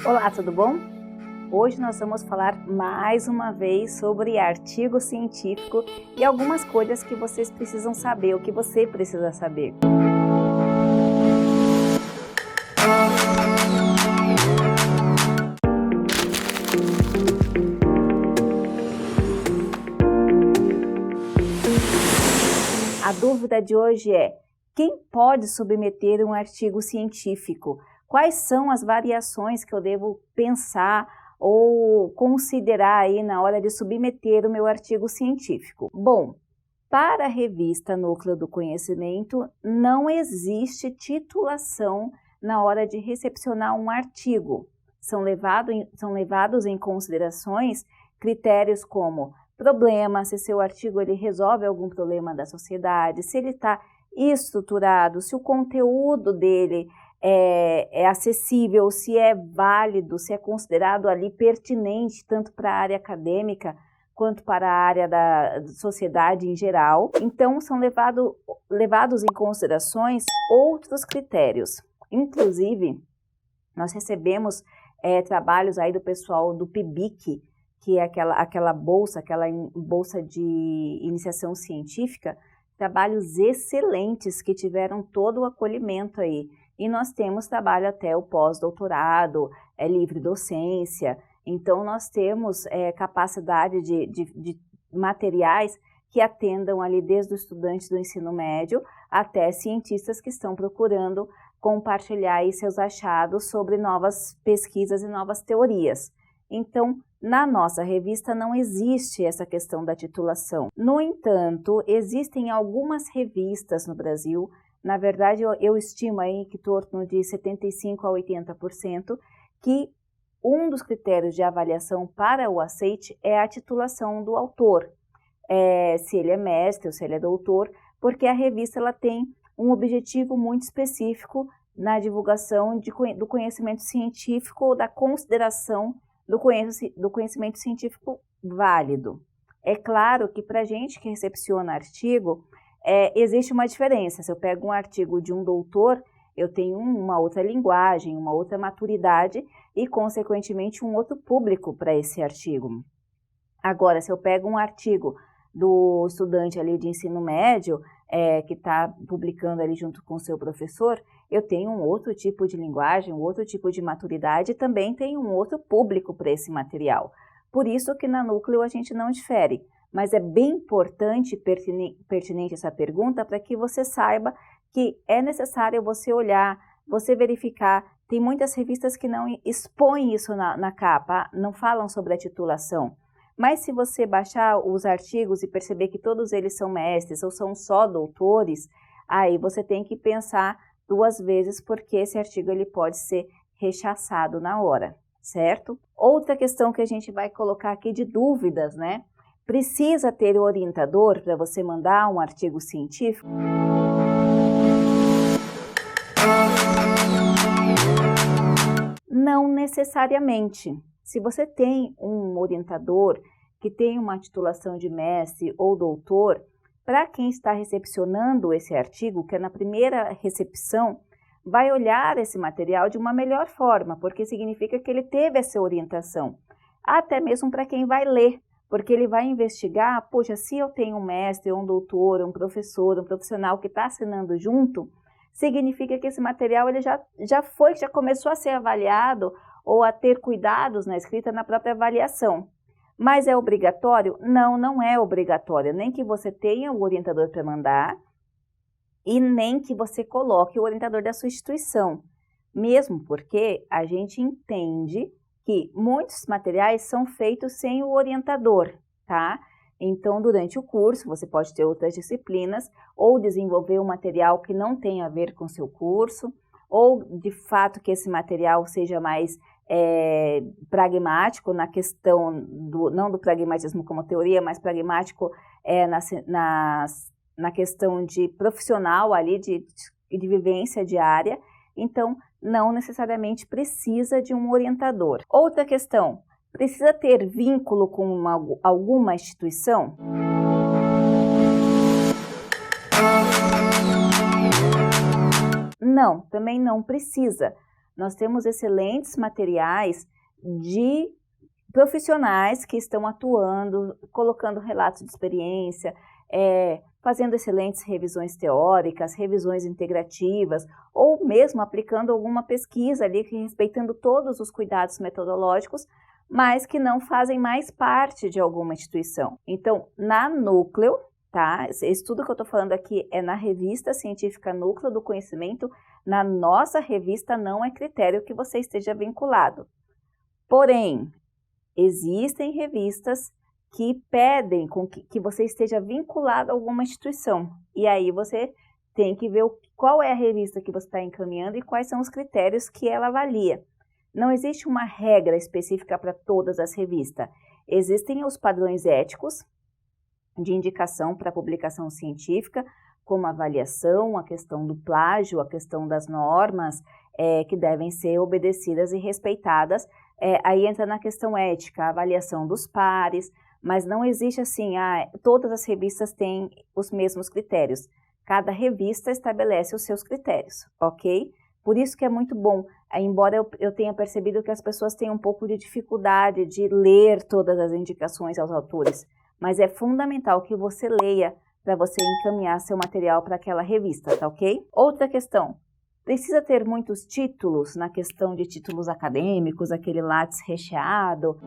Olá, tudo bom? Hoje nós vamos falar mais uma vez sobre artigo científico e algumas coisas que vocês precisam saber, o que você precisa saber. A dúvida de hoje é: quem pode submeter um artigo científico? Quais são as variações que eu devo pensar ou considerar aí na hora de submeter o meu artigo científico? Bom, para a revista Núcleo do Conhecimento, não existe titulação na hora de recepcionar um artigo. São levados em considerações critérios como problema, se seu artigo ele resolve algum problema da sociedade, se ele está estruturado, se o conteúdo dele é acessível, se é válido, se é considerado ali pertinente tanto para a área acadêmica quanto para a área da sociedade em geral. Então, são levados em considerações outros critérios. Inclusive, nós recebemos trabalhos aí do pessoal do PIBIC, que é aquela bolsa de iniciação científica, trabalhos excelentes que tiveram todo o acolhimento aí. E nós temos trabalho até o pós-doutorado, livre docência. Então, nós temos capacidade de materiais que atendam ali desde os estudantes do ensino médio até cientistas que estão procurando compartilhar aí seus achados sobre novas pesquisas e novas teorias. Então, na nossa revista não existe essa questão da titulação. No entanto, existem algumas revistas no Brasil, na verdade eu estimo aí que em torno de 75% a 80%, que um dos critérios de avaliação para o aceite é a titulação do autor, se ele é mestre ou se ele é doutor, porque a revista ela tem um objetivo muito específico na divulgação do conhecimento científico ou da consideração do conhecimento científico válido. É claro que para a gente que recepciona artigo, existe uma diferença. Se eu pego um artigo de um doutor, eu tenho uma outra linguagem, uma outra maturidade e, consequentemente, um outro público para esse artigo. Agora, se eu pego um artigo do estudante ali de ensino médio, que está publicando ali junto com o seu professor, eu tenho um outro tipo de linguagem, um outro tipo de maturidade e também tenho um outro público para esse material. Por isso que na Núcleo a gente não difere, mas é bem importante e pertinente essa pergunta para que você saiba que é necessário você olhar, você verificar. Tem muitas revistas que não expõem isso na capa, não falam sobre a titulação. Mas se você baixar os artigos e perceber que todos eles são mestres ou são só doutores, aí você tem que pensar duas vezes porque esse artigo ele pode ser rechaçado na hora, certo? Outra questão que a gente vai colocar aqui de dúvidas, né? Precisa ter o orientador para você mandar um artigo científico? Não necessariamente. Se você tem um orientador que tem uma titulação de mestre ou doutor, para quem está recepcionando esse artigo, que é na primeira recepção, vai olhar esse material de uma melhor forma, porque significa que ele teve essa orientação. Até mesmo para quem vai ler, porque ele vai investigar, poxa, se eu tenho um mestre, um doutor, um professor, um profissional que está assinando junto, significa que esse material ele já começou a ser avaliado ou a ter cuidados na escrita na própria avaliação. Mas é obrigatório? Não, não é obrigatório. Nem que você tenha o orientador para mandar e nem que você coloque o orientador da sua instituição. Mesmo porque a gente entende que muitos materiais são feitos sem o orientador, tá? Então, durante o curso, você pode ter outras disciplinas ou desenvolver um material que não tem a ver com o seu curso, ou, de fato, que esse material seja mais pragmático na questão, não do pragmatismo como teoria, mas pragmático na questão de profissional ali, de vivência diária. Então, não necessariamente precisa de um orientador. Outra questão, precisa ter vínculo com alguma instituição? Não, também não precisa. Nós temos excelentes materiais de profissionais que estão atuando, colocando relatos de experiência, fazendo excelentes revisões teóricas, revisões integrativas, ou mesmo aplicando alguma pesquisa ali, respeitando todos os cuidados metodológicos, mas que não fazem mais parte de alguma instituição. Então, na Núcleo, tá? Esse tudo que eu estou falando aqui é na revista científica Núcleo do Conhecimento. Na nossa revista não é critério que você esteja vinculado. Porém, existem revistas que pedem que você esteja vinculado a alguma instituição. E aí você tem que ver qual é a revista que você está encaminhando e quais são os critérios que ela avalia. Não existe uma regra específica para todas as revistas. Existem os padrões éticos de indicação para publicação científica, como a avaliação, a questão do plágio, a questão das normas que devem ser obedecidas e respeitadas. Aí entra na questão ética, a avaliação dos pares, mas não existe assim, todas as revistas têm os mesmos critérios. Cada revista estabelece os seus critérios, ok? Por isso que é muito bom, embora eu tenha percebido que as pessoas têm um pouco de dificuldade de ler todas as indicações aos autores, mas é fundamental que você leia para você encaminhar seu material para aquela revista, tá ok? Outra questão, precisa ter muitos títulos na questão de títulos acadêmicos, aquele lápis recheado?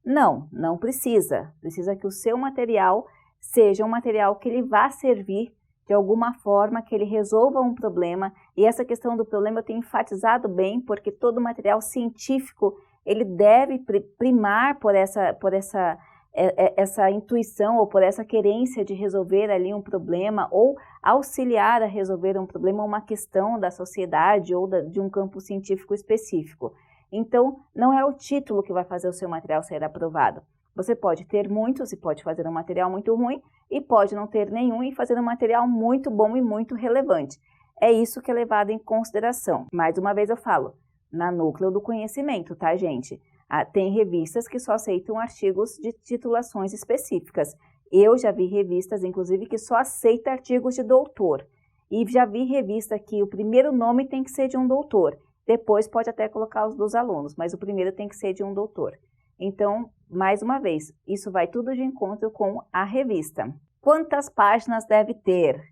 Não, não precisa. Precisa que o seu material seja um material que ele vá servir de alguma forma, que ele resolva um problema. E essa questão do problema eu tenho enfatizado bem, porque todo material científico ele deve primar por essa intuição ou por essa querência de resolver ali um problema ou auxiliar a resolver um problema, uma questão da sociedade ou de um campo científico específico. Então, não é o título que vai fazer o seu material ser aprovado. Você pode ter muitos e pode fazer um material muito ruim e pode não ter nenhum e fazer um material muito bom e muito relevante. É isso que é levado em consideração. Mais uma vez eu falo, na Núcleo do Conhecimento, tá, gente? Tem revistas que só aceitam artigos de titulações específicas. Eu já vi revistas, inclusive, que só aceitam artigos de doutor. E já vi revista que o primeiro nome tem que ser de um doutor. Depois pode até colocar os dos alunos, mas o primeiro tem que ser de um doutor. Então, mais uma vez, isso vai tudo de encontro com a revista. Quantas páginas deve ter?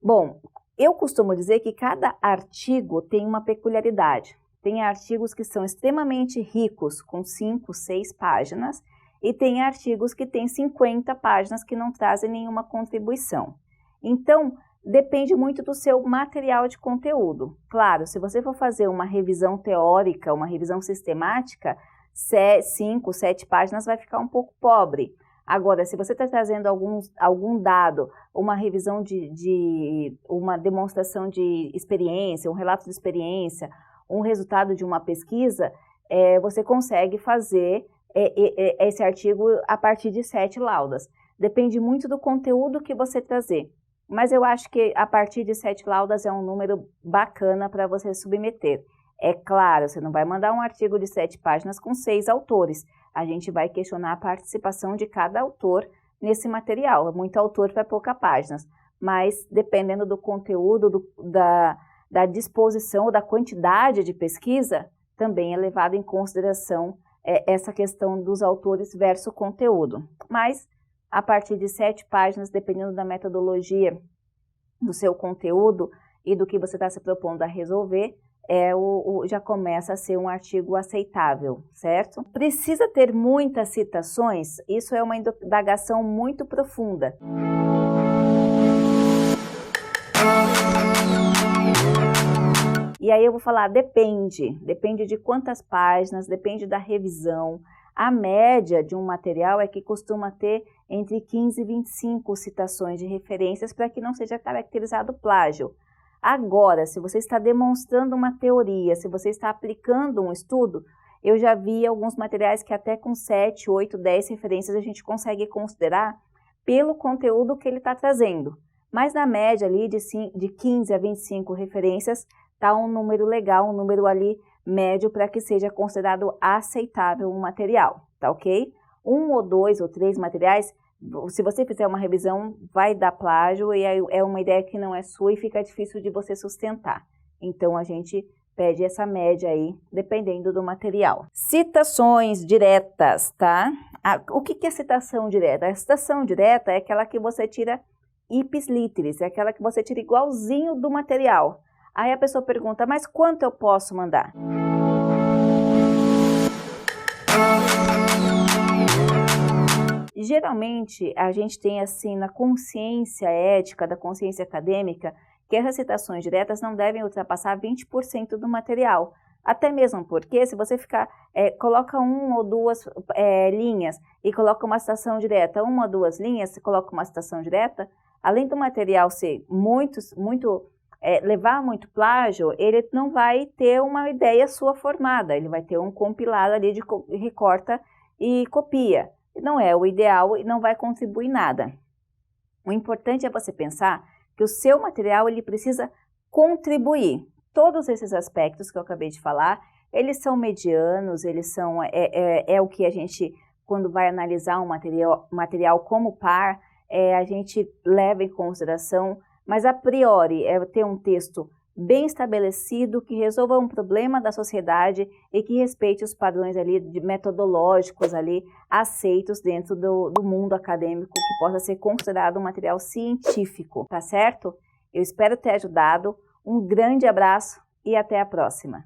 Bom, eu costumo dizer que cada artigo tem uma peculiaridade. Tem artigos que são extremamente ricos, com 5, 6 páginas, e tem artigos que têm 50 páginas que não trazem nenhuma contribuição. Então, depende muito do seu material de conteúdo. Claro, se você for fazer uma revisão teórica, uma revisão sistemática, 5, 7 páginas vai ficar um pouco pobre. Agora, se você está trazendo algum dado, uma revisão uma demonstração de experiência, um relato de experiência, um resultado de uma pesquisa, você consegue fazer esse artigo a partir de 7 laudas. Depende muito do conteúdo que você trazer. Mas eu acho que a partir de 7 laudas é um número bacana para você submeter. É claro, você não vai mandar um artigo de 7 páginas com 6 autores. A gente vai questionar a participação de cada autor nesse material. Muito autor para poucas páginas. Mas dependendo do conteúdo, da disposição ou da quantidade de pesquisa, também é levado em consideração essa questão dos autores versus conteúdo. Mas a partir de 7 páginas, dependendo da metodologia do seu conteúdo e do que você está se propondo a resolver, já começa a ser um artigo aceitável, certo? Precisa ter muitas citações? Isso é uma indagação muito profunda. E aí eu vou falar, depende de quantas páginas, depende da revisão. A média de um material é que costuma ter entre 15 e 25 citações de referências para que não seja caracterizado plágio. Agora, se você está demonstrando uma teoria, se você está aplicando um estudo, eu já vi alguns materiais que até com 7, 8, 10 referências a gente consegue considerar pelo conteúdo que ele está trazendo. Mas na média ali de 15 a 25 referências está um número legal, um número ali médio para que seja considerado aceitável um material, tá ok? um ou dois ou três materiais, se você fizer uma revisão, vai dar plágio e aí é uma ideia que não é sua e fica difícil de você sustentar. Então, a gente pede essa média aí, dependendo do material. Citações diretas, tá? O que é citação direta? A citação direta é aquela que você tira ipsis literis, é aquela que você tira igualzinho do material. Aí a pessoa pergunta, mas quanto eu posso mandar? Geralmente, a gente tem assim, na consciência ética, da consciência acadêmica, que essas citações diretas não devem ultrapassar 20% do material. Até mesmo porque, se você coloca uma ou duas linhas e coloca uma citação direta, uma ou duas linhas, você coloca uma citação direta, além do material ser levar muito plágio, ele não vai ter uma ideia sua formada, ele vai ter um compilado ali de recorta e copia. Não é o ideal e não vai contribuir nada. O importante é você pensar que o seu material ele precisa contribuir. Todos esses aspectos que eu acabei de falar, eles são medianos, eles são o que a gente, quando vai analisar um material como par, a gente leva em consideração, mas a priori é ter um texto bem estabelecido, que resolva um problema da sociedade e que respeite os padrões ali metodológicos ali aceitos dentro do mundo acadêmico, que possa ser considerado um material científico, tá certo? Eu espero ter ajudado. Um grande abraço e até a próxima!